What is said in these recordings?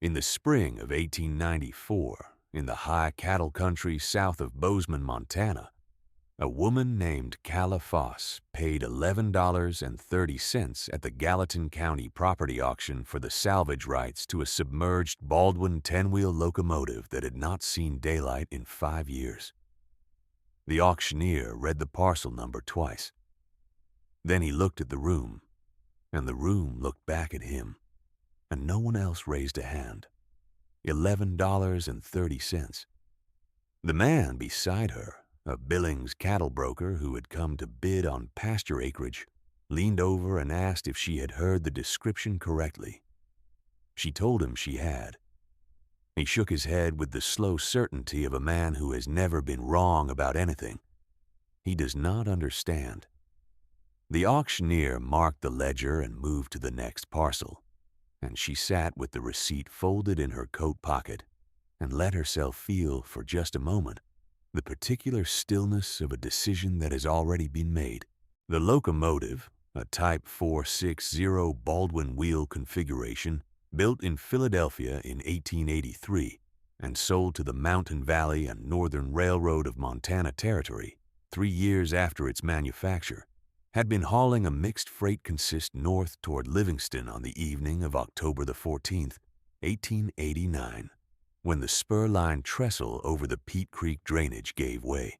In the spring of 1894, in the high cattle country south of Bozeman, Montana, a woman named Calla Foss paid $11.30 at the Gallatin County property auction for the salvage rights to a submerged Baldwin 10-wheel locomotive that had not seen daylight in 5 years. The auctioneer read the parcel number twice. Then he looked at the room, and the room looked back at him, and no one else raised a hand. $11.30. The man beside her, a Billings cattle broker who had come to bid on pasture acreage, leaned over and asked if she had heard the description correctly. She told him she had. He shook his head with the slow certainty of a man who has never been wrong about anything. He does not understand. The auctioneer marked the ledger and moved to the next parcel, and she sat with the receipt folded in her coat pocket and let herself feel for just a moment the particular stillness of a decision that has already been made. The locomotive, a Type 460 Baldwin wheel configuration, built in Philadelphia in 1883 and sold to the Mountain Valley and Northern Railroad of Montana Territory 3 years after its manufacture, had been hauling a mixed freight consist north toward Livingston on the evening of October the 14th, 1889, when the spur-line trestle over the Peat Creek drainage gave way.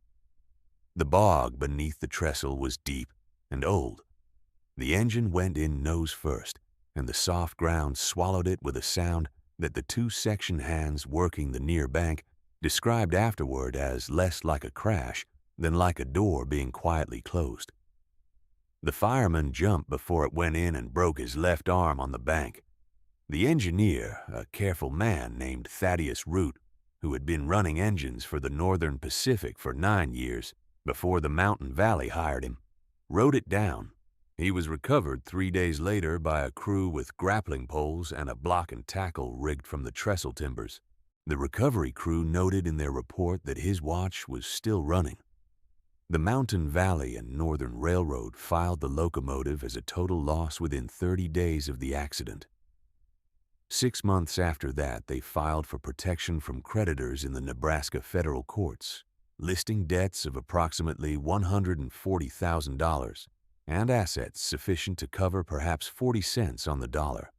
The bog beneath the trestle was deep and old. The engine went in nose first, and the soft ground swallowed it with a sound that the two section hands working the near bank described afterward as less like a crash than like a door being quietly closed. The fireman jumped before it went in and broke his left arm on the bank. The engineer, a careful man named Thaddeus Root, who had been running engines for the Northern Pacific for 9 years before the Mountain Valley hired him, wrote it down. He was recovered 3 days later by a crew with grappling poles and a block and tackle rigged from the trestle timbers. The recovery crew noted in their report that his watch was still running. The Mountain Valley and Northern Railroad filed the locomotive as a total loss within 30 days of the accident. 6 months after that, they filed for protection from creditors in the Nebraska federal courts, listing debts of approximately $140,000 and assets sufficient to cover perhaps 40 cents on the dollar.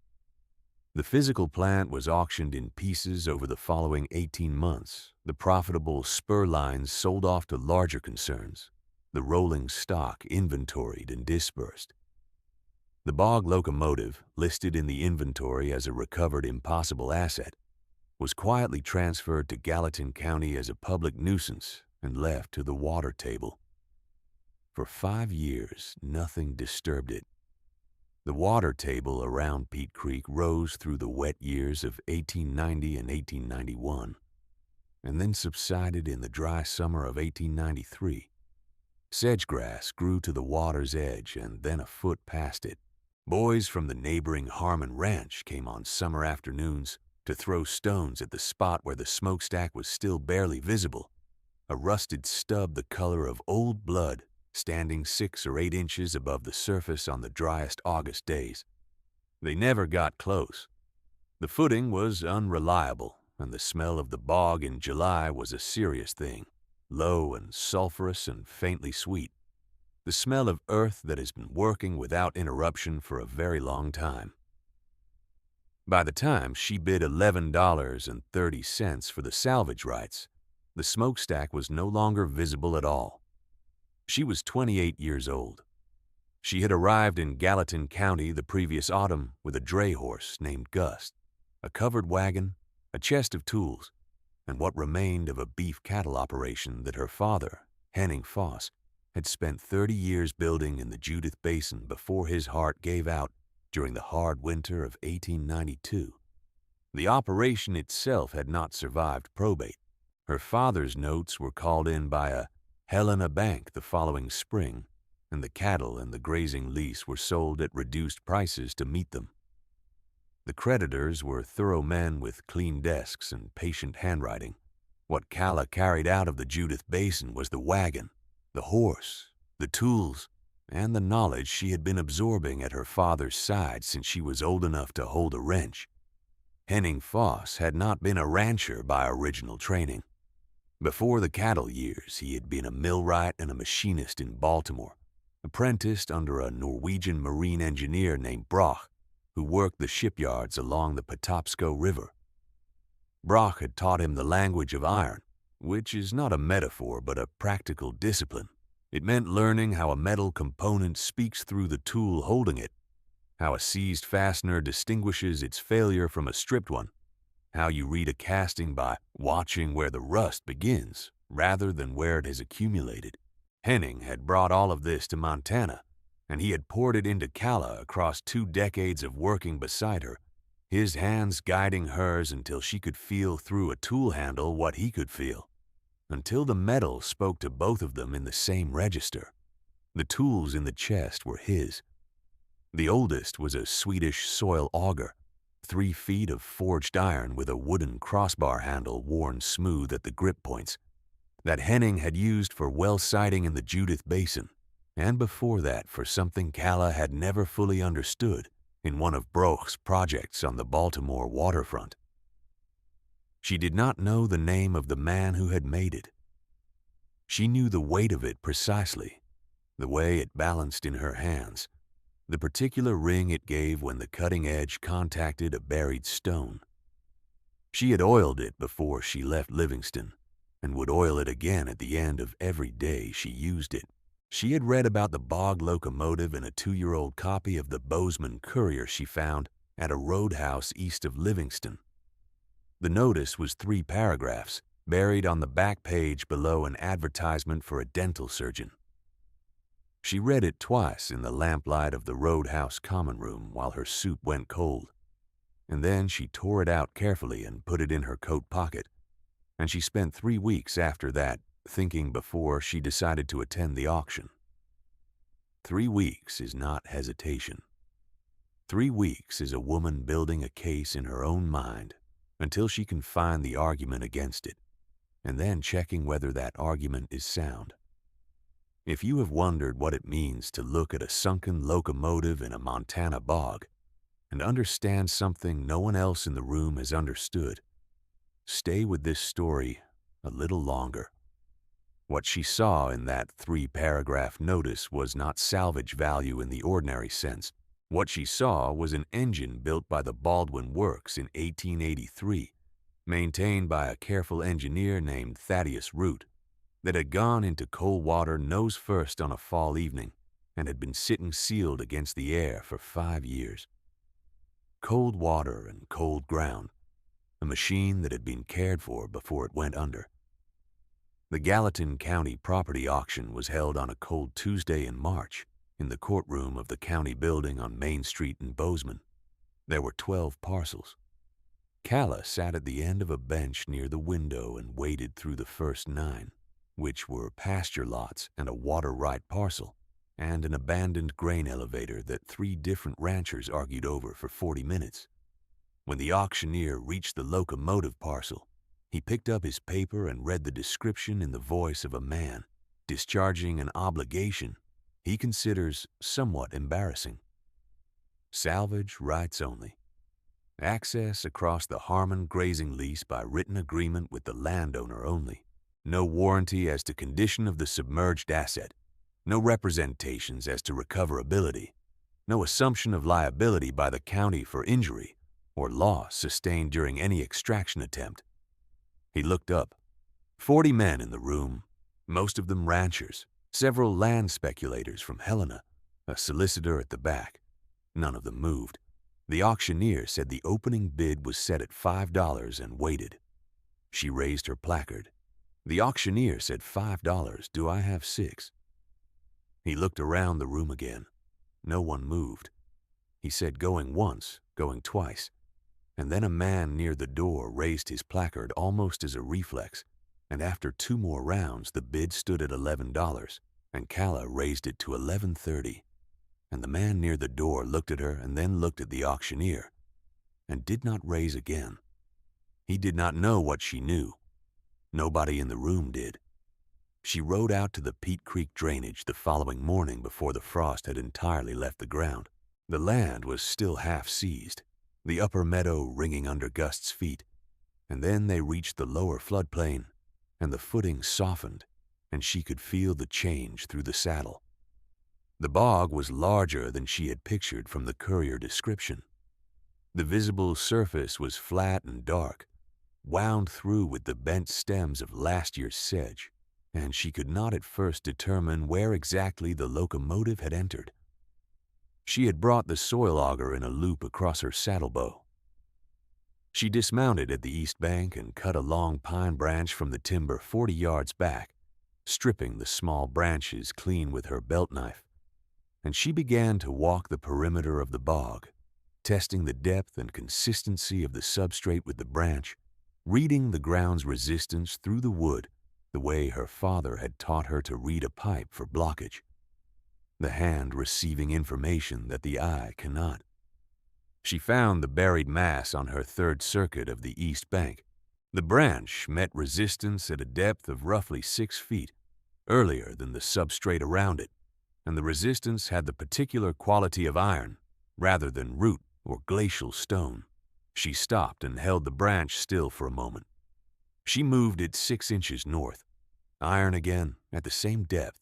The physical plant was auctioned in pieces over the following 18 months. The profitable spur lines sold off to larger concerns, the rolling stock inventoried and dispersed. The bog locomotive, listed in the inventory as a recovered impossible asset, was quietly transferred to Gallatin County as a public nuisance and left to the water table. For 5 years, nothing disturbed it. The water table around Peat Creek rose through the wet years of 1890 and 1891, and then subsided in the dry summer of 1893. Sedgegrass grew to the water's edge and then a foot past it. Boys from the neighboring Harmon Ranch came on summer afternoons to throw stones at the spot where the smokestack was still barely visible, a rusted stub the color of old blood standing 6 or 8 inches above the surface on the driest August days. They never got close. The footing was unreliable, and the smell of the bog in July was a serious thing, low and sulphurous and faintly sweet, the smell of earth that has been working without interruption for a very long time. By the time she bid $11.30 for the salvage rights, the smokestack was no longer visible at all. She was 28 years old. She had arrived in Gallatin County the previous autumn with a dray horse named Gus, a covered wagon, a chest of tools, and what remained of a beef cattle operation that her father, Henning Foss, had spent 30 years building in the Judith Basin before his heart gave out during the hard winter of 1892. The operation itself had not survived probate. Her father's notes were called in by a Helena Bank the following spring, and the cattle and the grazing lease were sold at reduced prices to meet them. The creditors were thorough men with clean desks and patient handwriting. What Calla carried out of the Judith Basin was the wagon, the horse, the tools, and the knowledge she had been absorbing at her father's side since she was old enough to hold a wrench. Henning Foss had not been a rancher by original training. Before the cattle years, he had been a millwright and a machinist in Baltimore, apprenticed under a Norwegian marine engineer named Broch, who worked the shipyards along the Patapsco River. Broch had taught him the language of iron, which is not a metaphor but a practical discipline. It meant learning how a metal component speaks through the tool holding it, how a seized fastener distinguishes its failure from a stripped one, how you read a casting by watching where the rust begins rather than where it has accumulated. Henning had brought all of this to Montana, and he had poured it into Calla across 2 decades of working beside her, his hands guiding hers until she could feel through a tool handle what he could feel, until the metal spoke to both of them in the same register. The tools in the chest were his. The oldest was a Swedish soil auger, 3 feet of forged iron with a wooden crossbar handle worn smooth at the grip points, that Henning had used for well sighting in the Judith Basin, and before that for something Calla had never fully understood in one of Broch's projects on the Baltimore waterfront. She did not know the name of the man who had made it. She knew the weight of it precisely, the way it balanced in her hands, the particular ring it gave when the cutting edge contacted a buried stone. She had oiled it before she left Livingston, and would oil it again at the end of every day she used it. She had read about the bog locomotive in a 2-year-old copy of the Bozeman Courier she found at a roadhouse east of Livingston. The notice was 3 paragraphs, buried on the back page below an advertisement for a dental surgeon. She read it twice in the lamplight of the roadhouse common room while her soup went cold, and then she tore it out carefully and put it in her coat pocket, and she spent 3 weeks after that thinking before she decided to attend the auction. 3 weeks is not hesitation. 3 weeks is a woman building a case in her own mind until she can find the argument against it, and then checking whether that argument is sound. If you have wondered what it means to look at a sunken locomotive in a Montana bog and understand something no one else in the room has understood, stay with this story a little longer. What she saw in that 3-paragraph notice was not salvage value in the ordinary sense. What she saw was an engine built by the Baldwin Works in 1883, maintained by a careful engineer named Thaddeus Root, that had gone into cold water nose first on a fall evening and had been sitting sealed against the air for 5 years. Cold water and cold ground, a machine that had been cared for before it went under. The Gallatin County property auction was held on a cold Tuesday in March in the courtroom of the county building on Main Street in Bozeman. There were 12 parcels. Calla sat at the end of a bench near the window and waited through the first 9, which were pasture lots and a water right parcel, and an abandoned grain elevator that 3 different ranchers argued over for 40 minutes. When the auctioneer reached the locomotive parcel, he picked up his paper and read the description in the voice of a man discharging an obligation he considers somewhat embarrassing. Salvage rights only. Access across the Harmon grazing lease by written agreement with the landowner only. No warranty as to condition of the submerged asset. No representations as to recoverability. No assumption of liability by the county for injury or loss sustained during any extraction attempt. He looked up. 40 men in the room, most of them ranchers, several land speculators from Helena, a solicitor at the back. None of them moved. The auctioneer said the opening bid was set at $5 and waited. She raised her placard. The auctioneer said, $5, do I have 6? He looked around the room again. No one moved. He said, going once, going twice. And then a man near the door raised his placard almost as a reflex, and after 2 more rounds the bid stood at $11, and Calla raised it to $11.30. And the man near the door looked at her and then looked at the auctioneer, and did not raise again. He did not know what she knew. Nobody in the room did. She rode out to the Peat Creek drainage the following morning before the frost had entirely left the ground. The land was still half seized. the upper meadow ringing under Gust's feet, and then they reached the lower floodplain, and the footing softened, and she could feel the change through the saddle. The bog was larger than she had pictured from the courier description. The visible surface was flat and dark, wound through with the bent stems of last year's sedge, and she could not at first determine where exactly the locomotive had entered. She had brought the soil auger in a loop across her saddle bow. She dismounted at the east bank and cut a long pine branch from the timber 40 yards back, stripping the small branches clean with her belt knife, and she began to walk the perimeter of the bog, testing the depth and consistency of the substrate with the branch, reading the ground's resistance through the wood the way her father had taught her to read a pipe for blockage, the hand receiving information that the eye cannot. She found the buried mass on her third circuit of the east bank. The branch met resistance at a depth of roughly 6 feet, earlier than the substrate around it, and the resistance had the particular quality of iron, rather than root or glacial stone. She stopped and held the branch still for a moment. She moved it 6 inches north, iron again at the same depth.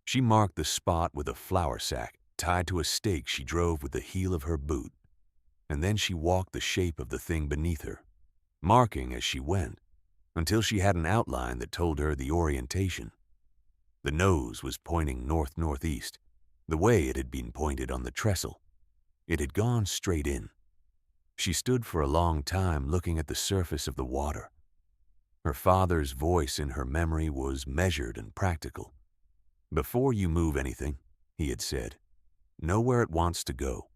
She marked the spot with a flour sack tied to a stake she drove with the heel of her boot, and then she walked the shape of the thing beneath her, marking as she went, until she had an outline that told her the orientation. The nose was pointing north-northeast, the way it had been pointed on the trestle. It had gone straight in. She stood for a long time looking at the surface of the water. Her father's voice in her memory was measured and practical. "Before you move anything," he had said, "know where it wants to go."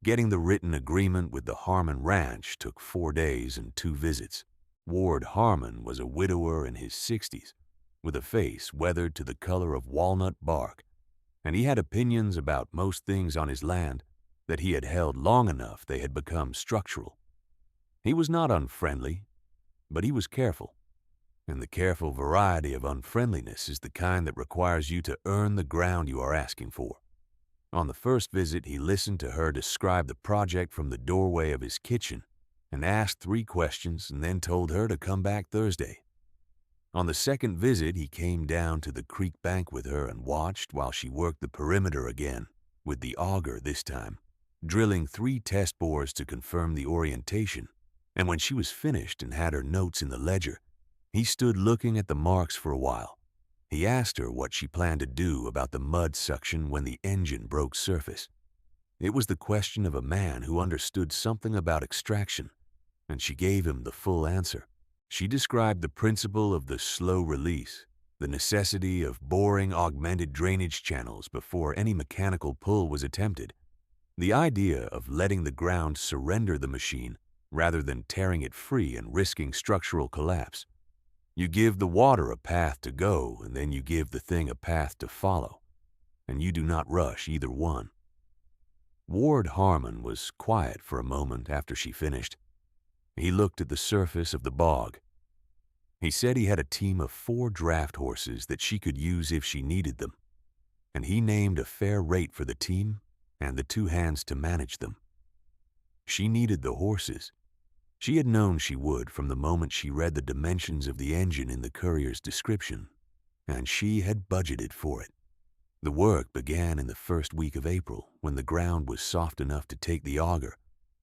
Getting the written agreement with the Harmon Ranch took 4 days and 2 visits. Ward Harmon was a widower in his 60s, with a face weathered to the color of walnut bark, and he had opinions about most things on his land that he had held long enough they had become structural. He was not unfriendly, but he was careful, and the careful variety of unfriendliness is the kind that requires you to earn the ground you are asking for. On the first visit, he listened to her describe the project from the doorway of his kitchen and asked 3 questions and then told her to come back Thursday. On the second visit, he came down to the creek bank with her and watched while she worked the perimeter again, with the auger this time, drilling 3 test bores to confirm the orientation. And when she was finished and had her notes in the ledger, he stood looking at the marks for a while. He asked her what she planned to do about the mud suction when the engine broke surface. It was the question of a man who understood something about extraction, and she gave him the full answer. She described the principle of the slow release, the necessity of boring augmented drainage channels before any mechanical pull was attempted, the idea of letting the ground surrender the machine rather than tearing it free and risking structural collapse. You give the water a path to go, and then you give the thing a path to follow, and you do not rush either one. Ward Harmon was quiet for a moment after she finished. He looked at the surface of the bog. He said he had a team of 4 draft horses that she could use if she needed them, and he named a fair rate for the team and the 2 hands to manage them. She needed the horses. She had known she would from the moment she read the dimensions of the engine in the courier's description, and she had budgeted for it. The work began in the first week of April, when the ground was soft enough to take the auger,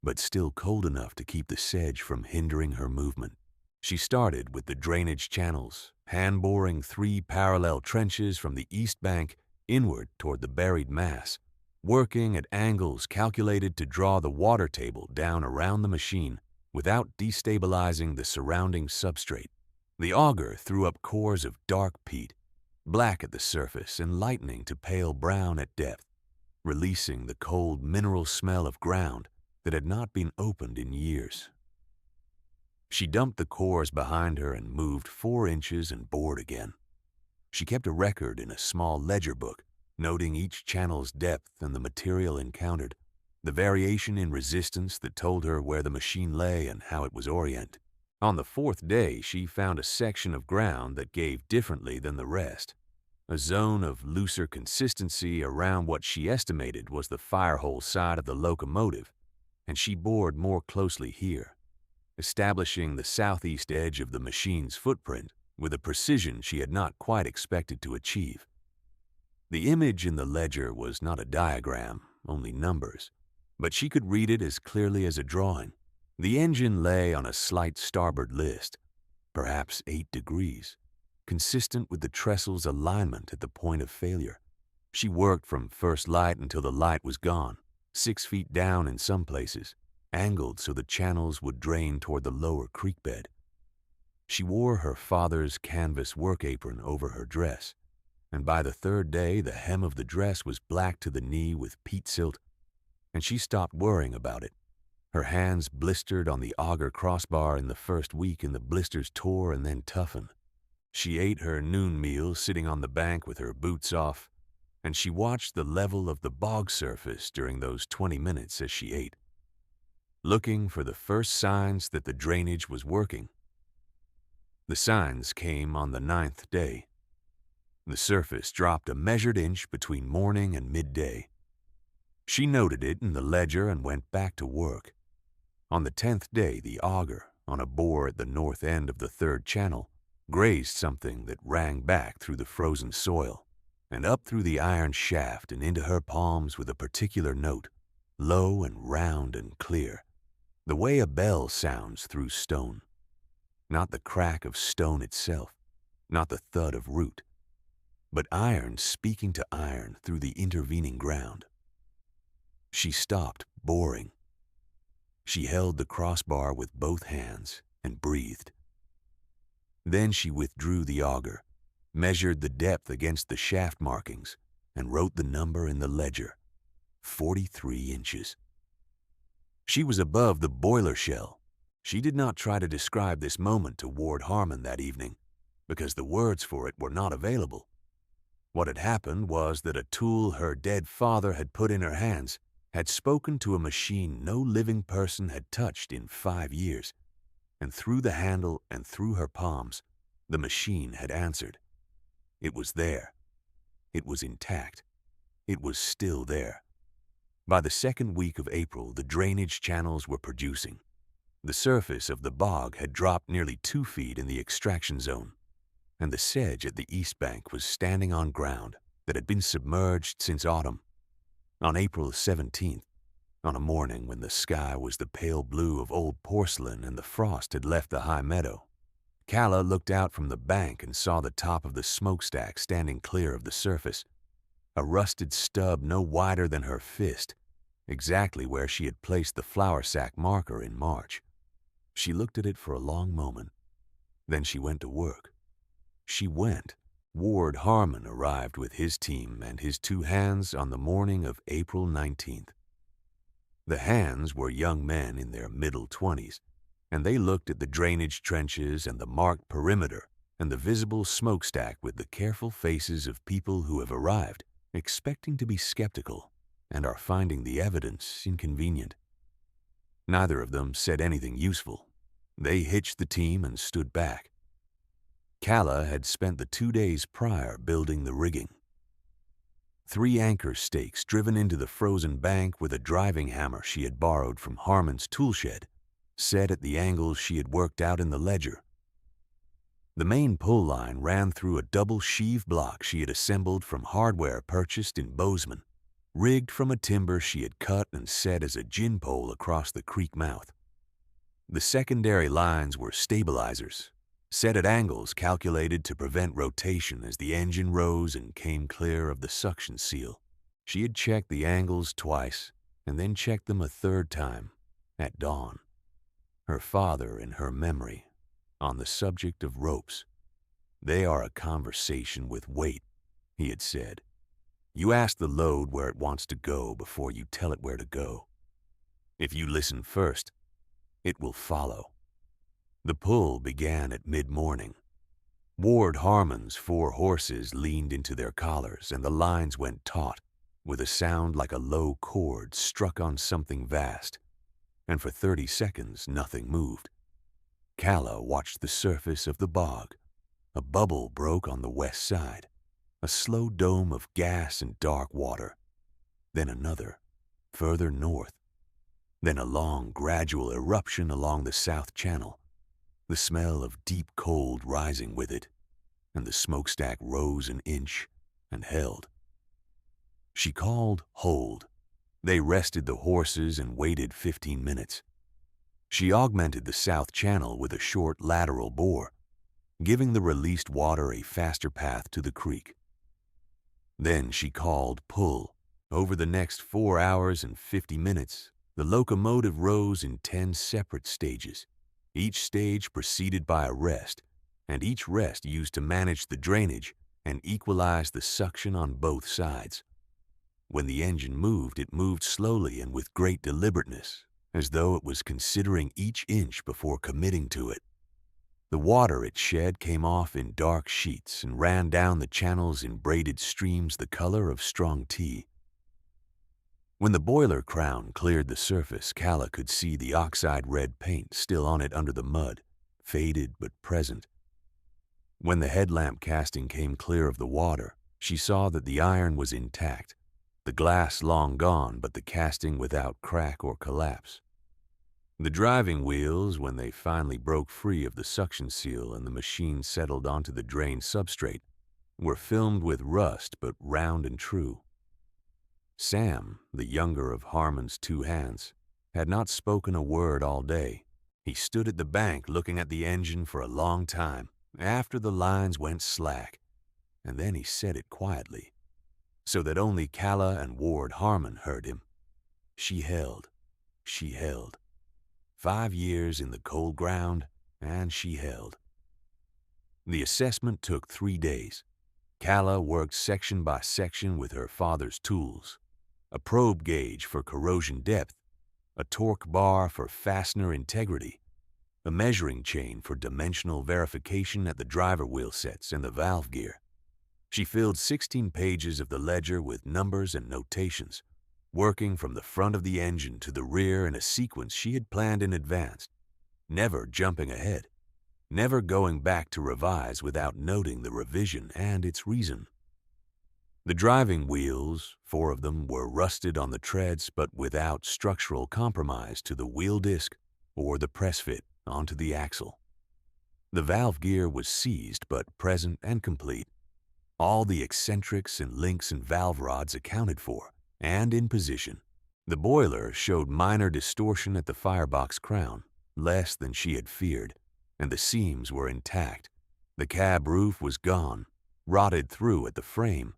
but still cold enough to keep the sedge from hindering her movement. She started with the drainage channels, hand-boring 3 parallel trenches from the east bank inward toward the buried mass, working at angles calculated to draw the water table down around the machine without destabilizing the surrounding substrate. The auger threw up cores of dark peat, black at the surface and lightening to pale brown at depth, releasing the cold mineral smell of ground that had not been opened in years. She dumped the cores behind her and moved 4 inches and bored again. She kept a record in a small ledger book, noting each channel's depth and the material encountered, the variation in resistance that told her where the machine lay and how it was oriented. On the 4th day, she found a section of ground that gave differently than the rest, a zone of looser consistency around what she estimated was the firehole side of the locomotive, and she bored more closely here, establishing the southeast edge of the machine's footprint with a precision she had not quite expected to achieve. The image in the ledger was not a diagram, only numbers, but she could read it as clearly as a drawing. The engine lay on a slight starboard list, perhaps 8 degrees, consistent with the trestle's alignment at the point of failure. She worked from first light until the light was gone, 6 feet down in some places, angled so the channels would drain toward the lower creek bed. She wore her father's canvas work apron over her dress, and by the 3rd day the hem of the dress was black to the knee with peat silt, and she stopped worrying about it. Her hands blistered on the auger crossbar in the first week, and the blisters tore and then toughened. She ate her noon meal sitting on the bank with her boots off, and she watched the level of the bog surface during those 20 minutes as she ate, looking for the first signs that the drainage was working. The signs came on the 9th day. The surface dropped a measured inch between morning and midday. She noted it in the ledger and went back to work. On the 10th day, the auger, on a bore at the north end of the 3rd channel, grazed something that rang back through the frozen soil and up through the iron shaft and into her palms with a particular note, low and round and clear, the way a bell sounds through stone. Not the crack of stone itself, not the thud of root, but iron speaking to iron through the intervening ground. She stopped boring. She held the crossbar with both hands and breathed. Then she withdrew the auger, measured the depth against the shaft markings, and wrote the number in the ledger, 43 inches. She was above the boiler shell. She did not try to describe this moment to Ward Harmon that evening, because the words for it were not available. What had happened was that a tool her dead father had put in her hands had spoken to a machine no living person had touched in 5 years, and through the handle and through her palms, the machine had answered. It was there. It was intact. It was still there. By the 2nd week of April, the drainage channels were producing. The surface of the bog had dropped nearly 2 feet in the extraction zone, and the sedge at the east bank was standing on ground that had been submerged since autumn. On April 17th, on a morning when the sky was the pale blue of old porcelain and the frost had left the high meadow, Calla looked out from the bank and saw the top of the smokestack standing clear of the surface, a rusted stub no wider than her fist, exactly where she had placed the flour sack marker in March. She looked at it for a long moment. Then she went to work. She went. Ward Harmon arrived with his team and his 2 hands on the morning of April 19th. The hands were young men in their middle 20s, and they looked at the drainage trenches and the marked perimeter and the visible smokestack with the careful faces of people who have arrived, expecting to be skeptical, and are finding the evidence inconvenient. Neither of them said anything useful. They hitched the team and stood back. Calla had spent the 2 days prior building the rigging. 3 anchor stakes driven into the frozen bank with a driving hammer she had borrowed from Harmon's tool shed, set at the angles she had worked out in the ledger. The main pull line ran through a double sheave block she had assembled from hardware purchased in Bozeman, rigged from a timber she had cut and set as a gin pole across the creek mouth. The secondary lines were stabilizers, set at angles calculated to prevent rotation as the engine rose and came clear of the suction seal. She had checked the angles twice and then checked them a 3rd time, at dawn. Her father, in her memory, on the subject of ropes. "They are a conversation with weight," he had said. "You ask the load where it wants to go before you tell it where to go. If you listen first, it will follow." The pull began at mid-morning. Ward Harmon's 4 horses leaned into their collars and the lines went taut, with a sound like a low chord struck on something vast, and for 30 seconds nothing moved. Calla watched the surface of the bog. A bubble broke on the west side, a slow dome of gas and dark water. Then another, further north. then a long, gradual eruption along the South Channel, the smell of deep cold rising with it, and the smokestack rose an inch and held. She called hold. They rested the horses and waited 15 minutes. She augmented the South Channel with a short lateral bore, giving the released water a faster path to the creek. Then she called pull. Over the next 4 hours and 50 minutes, the locomotive rose in 10 separate stages, each stage preceded by a rest, and each rest used to manage the drainage and equalize the suction on both sides. When the engine moved, it moved slowly and with great deliberateness, as though it was considering each inch before committing to it. The water it shed came off in dark sheets and ran down the channels in braided streams the color of strong tea. When the boiler crown cleared the surface, Calla could see the oxide-red paint still on it under the mud, faded but present. When the headlamp casting came clear of the water, she saw that the iron was intact, the glass long gone, but the casting without crack or collapse. The driving wheels, when they finally broke free of the suction seal and the machine settled onto the drained substrate, were filmed with rust but round and true. Sam, the younger of Harmon's two hands, had not spoken a word all day. He stood at the bank looking at the engine for a long time after the lines went slack, and then he said it quietly, so that only Calla and Ward Harmon heard him. She held. 5 years in the cold ground, and she held. The assessment took 3 days. Calla worked section by section with her father's tools: a probe gauge for corrosion depth, a torque bar for fastener integrity, a measuring chain for dimensional verification at the driver wheel sets and the valve gear. She filled 16 pages of the ledger with numbers and notations, working from the front of the engine to the rear in a sequence she had planned in advance, never jumping ahead, never going back to revise without noting the revision and its reason. The driving wheels, 4 of them, were rusted on the treads but without structural compromise to the wheel disc or the press fit onto the axle. The valve gear was seized but present and complete. All the eccentrics and links and valve rods accounted for and in position. The boiler showed minor distortion at the firebox crown, less than she had feared, and the seams were intact. The cab roof was gone, rotted through at the frame,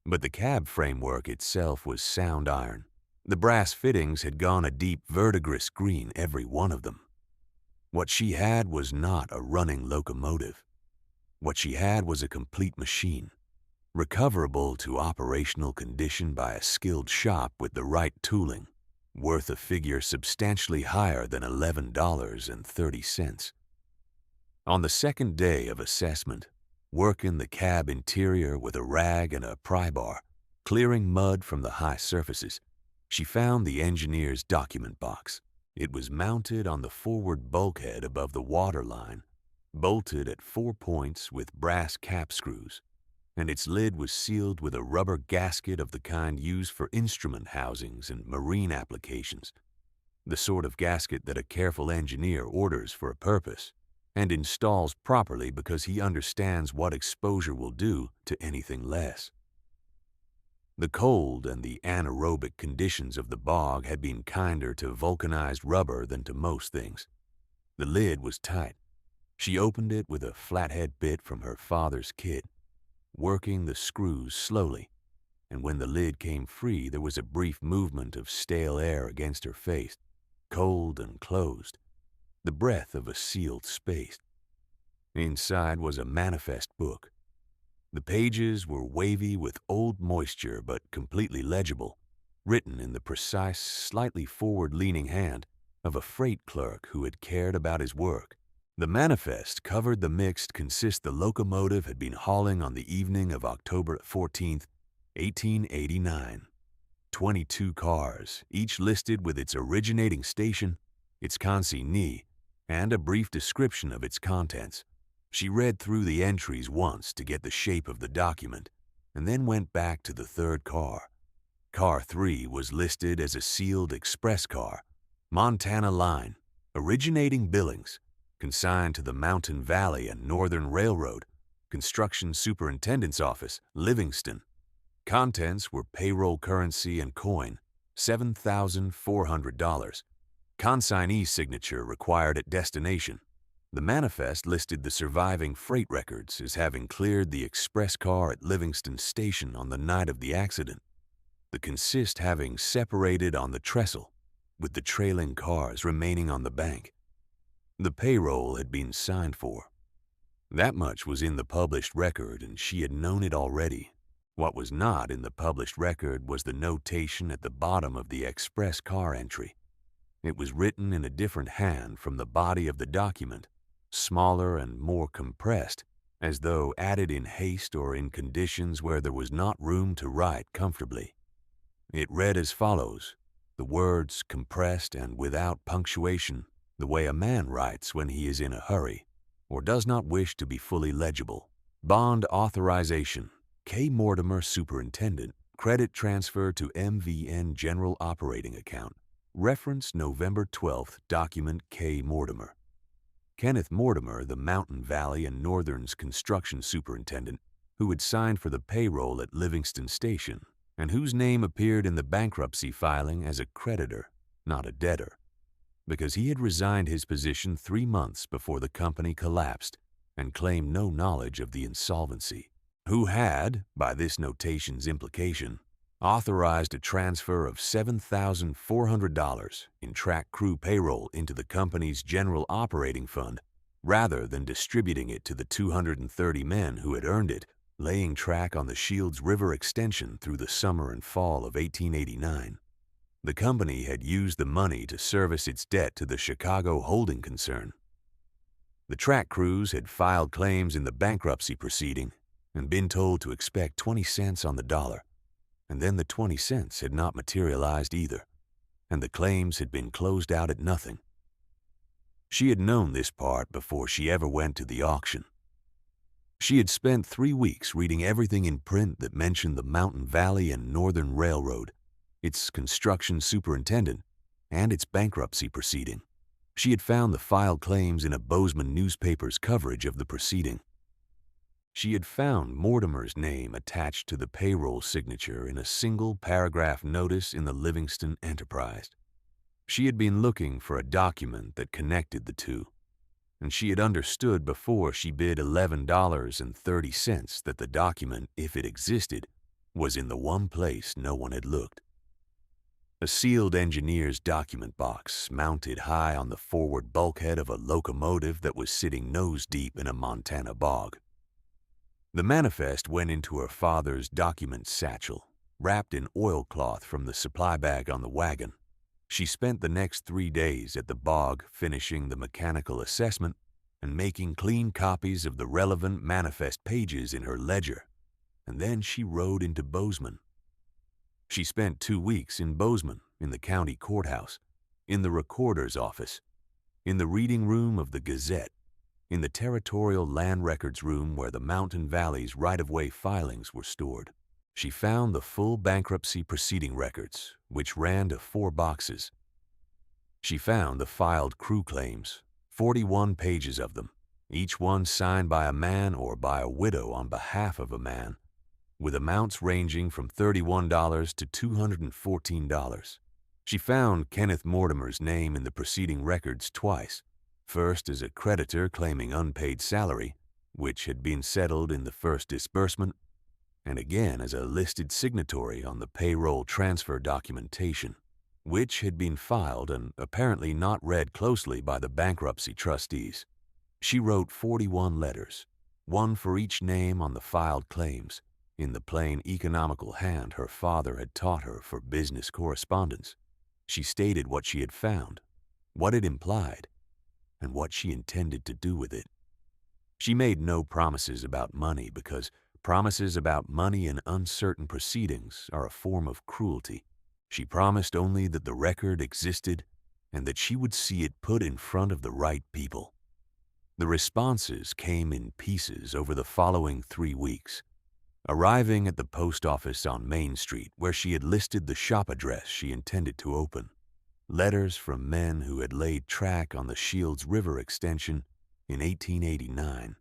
but the cab framework itself was sound iron. The brass fittings had gone a deep verdigris green, every one of them. What she had was not a running locomotive. What she had was a complete machine, recoverable to operational condition by a skilled shop with the right tooling, worth a figure substantially higher than $11.30. On the second day of assessment, work in the cab interior with a rag and a pry bar, clearing mud from the high surfaces, she found the engineer's document box. It was mounted on the forward bulkhead above the water line, bolted at 4 points with brass cap screws, and its lid was sealed with a rubber gasket of the kind used for instrument housings and marine applications, the sort of gasket that a careful engineer orders for a purpose and installs properly because he understands what exposure will do to anything less. The cold and the anaerobic conditions of the bog had been kinder to vulcanized rubber than to most things. The lid was tight. She opened it with a flathead bit from her father's kit, working the screws slowly, and when the lid came free there was a brief movement of stale air against her face, cold and closed, the breath of a sealed space. Inside was a manifest book. The pages were wavy with old moisture but completely legible, written in the precise, slightly forward-leaning hand of a freight clerk who had cared about his work. The manifest covered the mixed consist the locomotive had been hauling on the evening of October 14th, 1889. 22 cars, each listed with its originating station, its consignee, and a brief description of its contents. She read through the entries once to get the shape of the document, and then went back to the third car. Car 3 was listed as a sealed express car, Montana Line, originating Billings, consigned to the Mountain Valley and Northern Railroad, Construction Superintendent's Office, Livingston. Contents were payroll currency and coin, $7,400. Consignee signature required at destination. The manifest listed the surviving freight records as having cleared the express car at Livingston Station on the night of the accident, the consist having separated on the trestle, with the trailing cars remaining on the bank. The payroll had been signed for. That much was in the published record, and she had known it already. What was not in the published record was the notation at the bottom of the express car entry. It was written in a different hand from the body of the document, smaller and more compressed, as though added in haste or in conditions where there was not room to write comfortably. It read as follows, the words compressed and without punctuation, the way a man writes when he is in a hurry or does not wish to be fully legible. Bond authorization, K. Mortimer, Superintendent, credit transfer to MVN General Operating Account. Reference November 12th, document K. Mortimer. Kenneth Mortimer, the Mountain Valley and Northern's construction superintendent, who had signed for the payroll at Livingston Station, and whose name appeared in the bankruptcy filing as a creditor, not a debtor, because he had resigned his position 3 months before the company collapsed and claimed no knowledge of the insolvency, who had, by this notation's implication, authorized a transfer of $7,400 in track crew payroll into the company's general operating fund, rather than distributing it to the 230 men who had earned it, laying track on the Shields River extension through the summer and fall of 1889. The company had used the money to service its debt to the Chicago holding concern. The track crews had filed claims in the bankruptcy proceeding and been told to expect 20 cents on the dollar. And then the 20 cents had not materialized either, and the claims had been closed out at nothing. She had known this part before she ever went to the auction. She had spent 3 weeks reading everything in print that mentioned the Mountain Valley and Northern Railroad, its construction superintendent, and its bankruptcy proceeding. She had found the filed claims in a Bozeman newspaper's coverage of the proceeding. She had found Mortimer's name attached to the payroll signature in a single paragraph notice in the Livingston Enterprise. She had been looking for a document that connected the two, and she had understood before she bid $11.30 that the document, if it existed, was in the one place no one had looked. A sealed engineer's document box mounted high on the forward bulkhead of a locomotive that was sitting nose-deep in a Montana bog. The manifest went into her father's document satchel, wrapped in oilcloth from the supply bag on the wagon. She spent the next 3 days at the bog finishing the mechanical assessment and making clean copies of the relevant manifest pages in her ledger, and then she rode into Bozeman. She spent 2 weeks in Bozeman, in the county courthouse, in the recorder's office, in the reading room of the Gazette, in the territorial land records room where the Mountain Valley's right-of-way filings were stored. She found the full bankruptcy proceeding records, which ran to 4 boxes. She found the filed crew claims, 41 pages of them, each one signed by a man or by a widow on behalf of a man, with amounts ranging from $31 to $214. She found Kenneth Mortimer's name in the proceeding records twice, first as a creditor claiming unpaid salary, which had been settled in the first disbursement, and again as a listed signatory on the payroll transfer documentation, which had been filed and apparently not read closely by the bankruptcy trustees. She wrote 41 letters, one for each name on the filed claims, in the plain economical hand her father had taught her for business correspondence. She stated what she had found, what it implied, and what she intended to do with it. She made no promises about money because promises about money in uncertain proceedings are a form of cruelty. She promised only that the record existed and that she would see it put in front of the right people. The responses came in pieces over the following 3 weeks, arriving at the post office on Main Street where she had listed the shop address she intended to open. letters from men who had laid track on the Shields River extension in 1889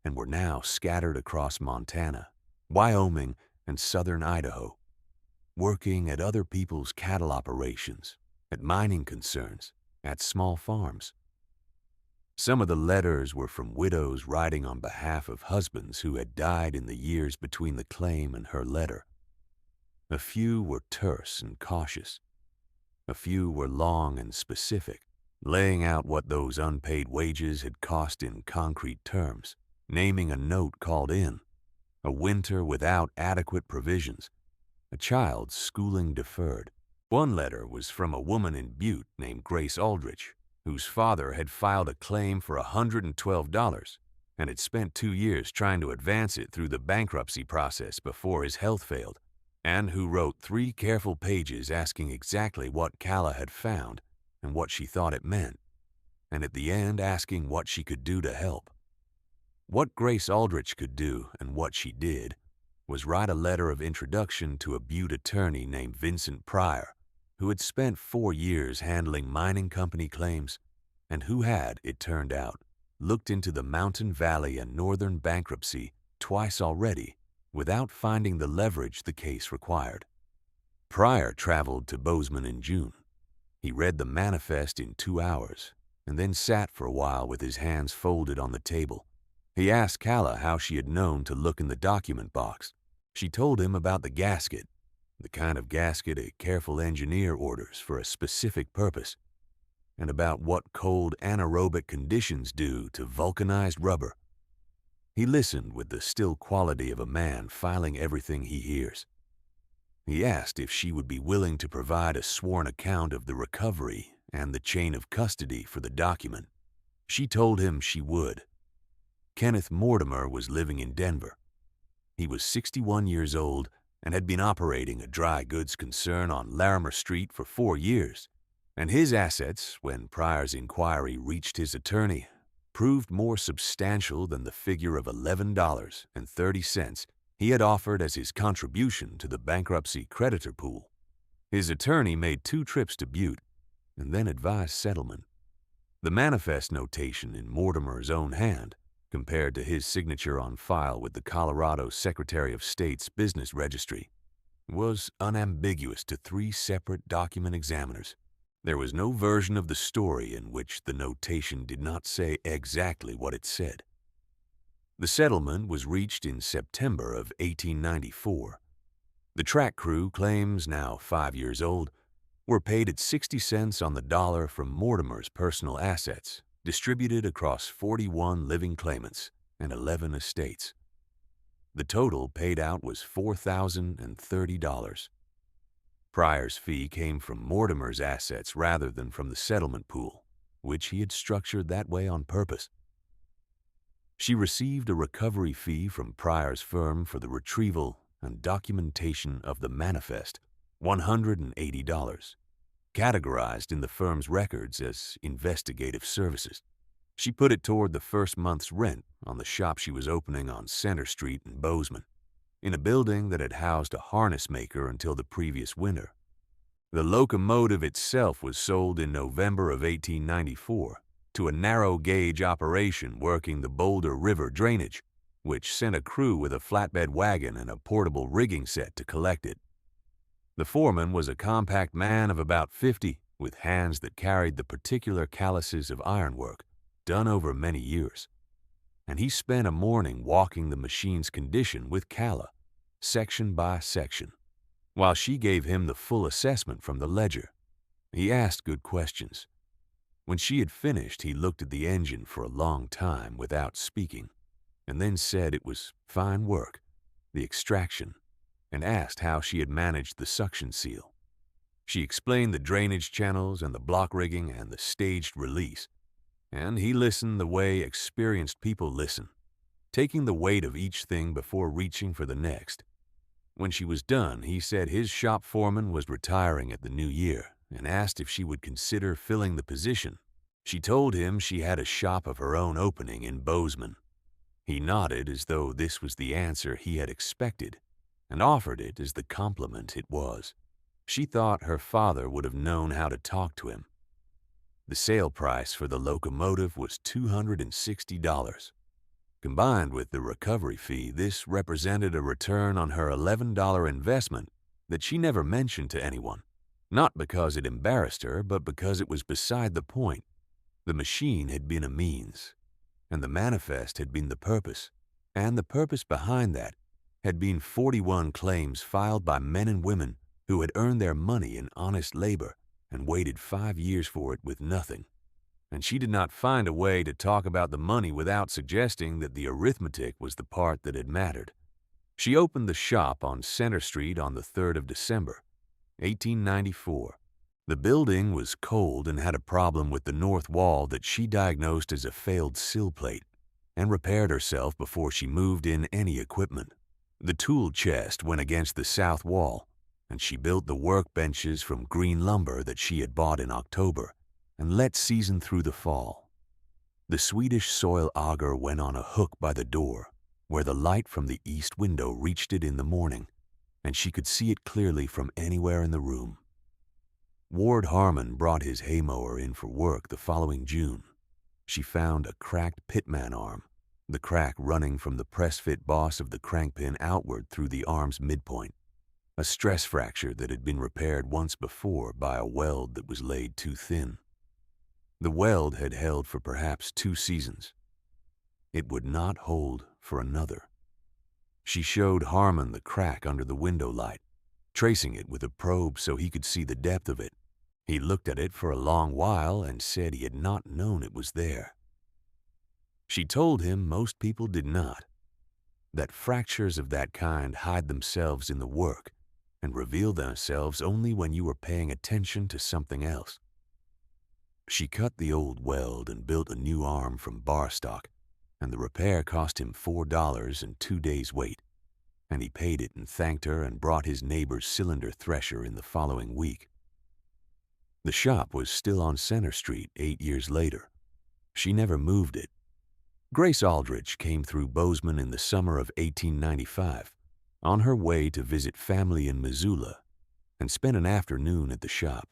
and were now scattered across Montana, Wyoming, and southern Idaho, working at other people's cattle operations, at mining concerns, at small farms. Some of the letters were from widows writing on behalf of husbands who had died in the years between the claim and her letter. A few were terse and cautious. A few were long and specific, laying out what those unpaid wages had cost in concrete terms, naming a note called in, a winter without adequate provisions, a child's schooling deferred. One letter was from a woman in Butte named Grace Aldrich, whose father had filed a claim for $112 and had spent 2 years trying to advance it through the bankruptcy process before his health failed, and who wrote 3 careful pages asking exactly what Calla had found and what she thought it meant, and at the end asking what she could do to help. What Grace Aldrich could do, and what she did, was write a letter of introduction to a Butte attorney named Vincent Pryor, who had spent 4 years handling mining company claims and who had, it turned out, looked into the Mountain Valley and Northern bankruptcy twice already without finding the leverage the case required. Pryor traveled to Bozeman in June. He read the manifest in 2 hours and then sat for a while with his hands folded on the table. He asked Calla how she had known to look in the document box. She told him about the gasket, the kind of gasket a careful engineer orders for a specific purpose, and about what cold anaerobic conditions do to vulcanized rubber. He listened with the still quality of a man filing everything he hears. He asked if she would be willing to provide a sworn account of the recovery and the chain of custody for the document. She told him she would. Kenneth Mortimer was living in Denver. He was 61 years old and had been operating a dry goods concern on Larimer Street for 4 years, and his assets, when Pryor's inquiry reached his attorney, proved more substantial than the figure of $11.30 he had offered as his contribution to the bankruptcy creditor pool. His attorney made 2 trips to Butte and then advised settlement. The manifest notation in Mortimer's own hand, compared to his signature on file with the Colorado Secretary of State's business registry, was unambiguous to 3 separate document examiners. There was no version of the story in which the notation did not say exactly what it said. The settlement was reached in September of 1894. The track crew claims, now 5 years old, were paid at 60 cents on the dollar from Mortimer's personal assets, distributed across 41 living claimants and 11 estates. The total paid out was $4,030. Pryor's fee came from Mortimer's assets rather than from the settlement pool, which he had structured that way on purpose. She received a recovery fee from Pryor's firm for the retrieval and documentation of the manifest, $180, categorized in the firm's records as investigative services. She put it toward the first month's rent on the shop she was opening on Center Street in Bozeman, in a building that had housed a harness maker until the previous winter. The locomotive itself was sold in November of 1894 to a narrow-gauge operation working the Boulder River drainage, which sent a crew with a flatbed wagon and a portable rigging set to collect it. The foreman was a compact man of about 50, with hands that carried the particular calluses of ironwork, done over many years. And he spent a morning walking the machine's condition with Calla, section by section, while she gave him the full assessment from the ledger. He asked good questions. When she had finished, he looked at the engine for a long time without speaking, and then said it was fine work, the extraction, and asked how she had managed the suction seal. She explained the drainage channels and the block rigging and the staged release, and he listened the way experienced people listen, taking the weight of each thing before reaching for the next. When she was done, he said his shop foreman was retiring at the new year and asked if she would consider filling the position. She told him she had a shop of her own opening in Bozeman. He nodded as though this was the answer he had expected and offered it as the compliment it was. She thought her father would have known how to talk to him. The sale price for the locomotive was $260. Combined with the recovery fee, this represented a return on her $11 investment that she never mentioned to anyone, not because it embarrassed her, but because it was beside the point. The machine had been a means, and the manifest had been the purpose, and the purpose behind that had been 41 claims filed by men and women who had earned their money in honest labor and waited 5 years for it with nothing. And she did not find a way to talk about the money without suggesting that the arithmetic was the part that had mattered. She opened the shop on Center Street on the 3rd of December, 1894. The building was cold and had a problem with the north wall that she diagnosed as a failed sill plate and repaired herself before she moved in any equipment. The tool chest went against the south wall, and she built the workbenches from green lumber that she had bought in October and let season through the fall. The Swedish soil auger went on a hook by the door, where the light from the east window reached it in the morning, and she could see it clearly from anywhere in the room. Ward Harmon brought his haymower in for work the following June. She found a cracked pitman arm, the crack running from the press-fit boss of the crankpin outward through the arm's midpoint, a stress fracture that had been repaired once before by a weld that was laid too thin. The weld had held for perhaps 2 seasons. It would not hold for another. She showed Harmon the crack under the window light, tracing it with a probe so he could see the depth of it. He looked at it for a long while and said he had not known it was there. She told him most people did not, that fractures of that kind hide themselves in the work and reveal themselves only when you are paying attention to something else. She cut the old weld and built a new arm from bar stock, and the repair cost him $4 and 2 days' wait, and he paid it and thanked her and brought his neighbor's cylinder thresher in the following week. The shop was still on Center Street 8 years later. She never moved it. Grace Aldrich came through Bozeman in the summer of 1895 on her way to visit family in Missoula and spent an afternoon at the shop.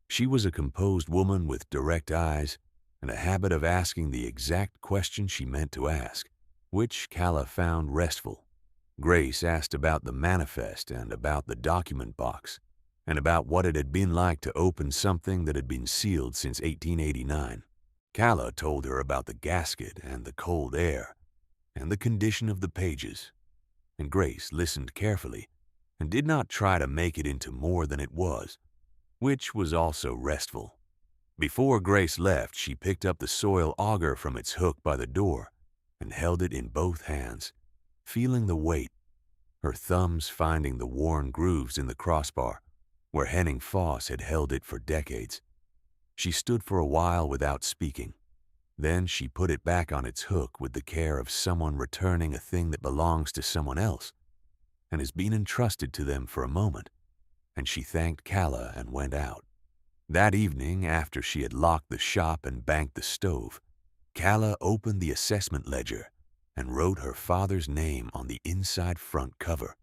She was a composed woman with direct eyes and a habit of asking the exact question she meant to ask, which Calla found restful. Grace asked about the manifest and about the document box and about what it had been like to open something that had been sealed since 1889. Calla told her about the gasket and the cold air and the condition of the pages, and Grace listened carefully and did not try to make it into more than it was, which was also restful. Before Grace left, she picked up the soil auger from its hook by the door and held it in both hands, feeling the weight, her thumbs finding the worn grooves in the crossbar where Henning Foss had held it for decades. She stood for a while without speaking. Then she put it back on its hook with the care of someone returning a thing that belongs to someone else and has been entrusted to them for a moment, and she thanked Calla and went out. That evening, after she had locked the shop and banked the stove, Calla opened the assessment ledger and wrote her father's name on the inside front cover.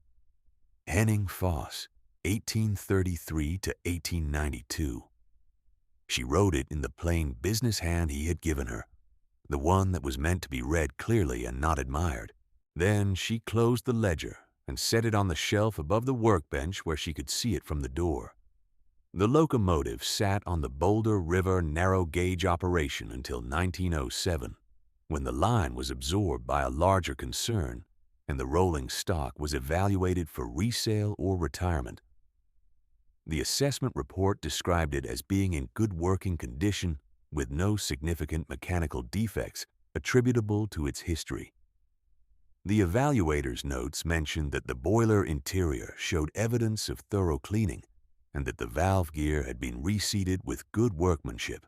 Henning Foss, 1833 to 1892. She wrote it in the plain business hand he had given her, the one that was meant to be read clearly and not admired. Then she closed the ledger and set it on the shelf above the workbench where she could see it from the door. The locomotive sat on the Boulder River narrow gauge operation until 1907, when the line was absorbed by a larger concern and the rolling stock was evaluated for resale or retirement. The assessment report described it as being in good working condition with no significant mechanical defects attributable to its history. The evaluator's notes mentioned that the boiler interior showed evidence of thorough cleaning and that the valve gear had been reseated with good workmanship.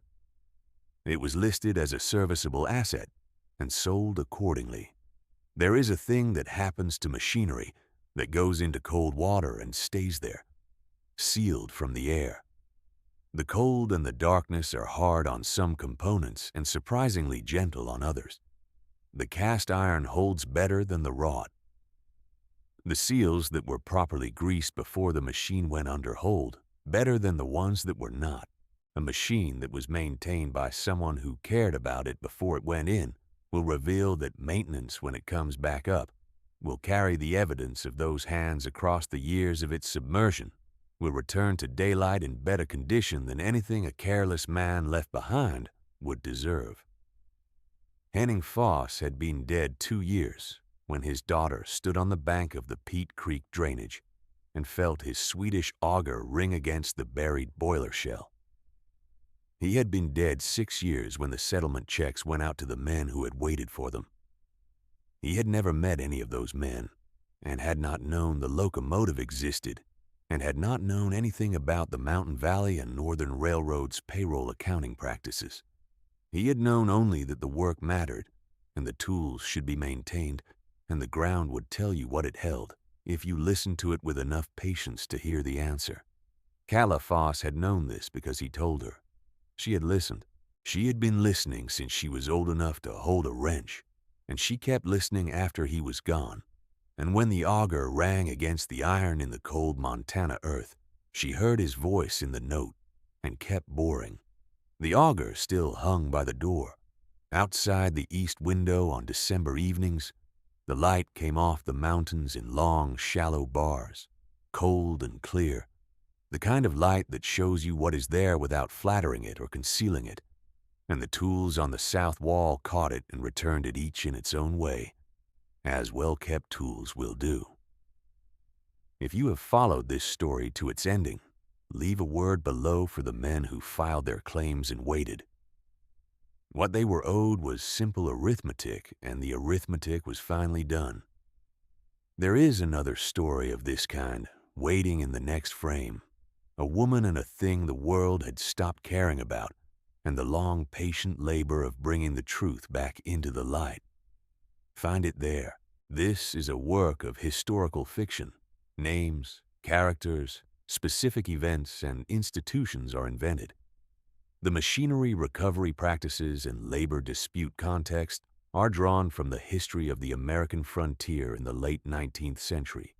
It was listed as a serviceable asset and sold accordingly. There is a thing that happens to machinery that goes into cold water and stays there, sealed from the air. The cold and the darkness are hard on some components and surprisingly gentle on others. The cast iron holds better than the wrought. The seals that were properly greased before the machine went under hold better than the ones that were not. A machine that was maintained by someone who cared about it before it went in will reveal that maintenance, when it comes back up, will carry the evidence of those hands across the years of its submersion, will return to daylight in better condition than anything a careless man left behind would deserve. Henning Foss had been dead 2 years when his daughter stood on the bank of the Peat Creek drainage and felt his Swedish auger ring against the buried boiler shell. He had been dead 6 years when the settlement checks went out to the men who had waited for them. He had never met any of those men, and had not known the locomotive existed, and had not known anything about the Mountain Valley and Northern Railroad's payroll accounting practices. He had known only that the work mattered, and the tools should be maintained, and the ground would tell you what it held if you listened to it with enough patience to hear the answer. Calla Foss had known this because he told her. She had listened. She had been listening since she was old enough to hold a wrench, and she kept listening after he was gone. And when the auger rang against the iron in the cold Montana earth, she heard his voice in the note and kept boring. The auger still hung by the door. Outside the east window on December evenings, the light came off the mountains in long, shallow bars, cold and clear, the kind of light that shows you what is there without flattering it or concealing it, and the tools on the south wall caught it and returned it each in its own way, as well-kept tools will do. If you have followed this story to its ending, leave a word below for the men who filed their claims and waited. What they were owed was simple arithmetic, and the arithmetic was finally done. There is another story of this kind, waiting in the next frame. A woman and a thing the world had stopped caring about, and the long, patient labor of bringing the truth back into the light. Find it there. This is a work of historical fiction. Names, characters, specific events, and institutions are invented. The machinery recovery practices and labor dispute context are drawn from the history of the American frontier in the late 19th century.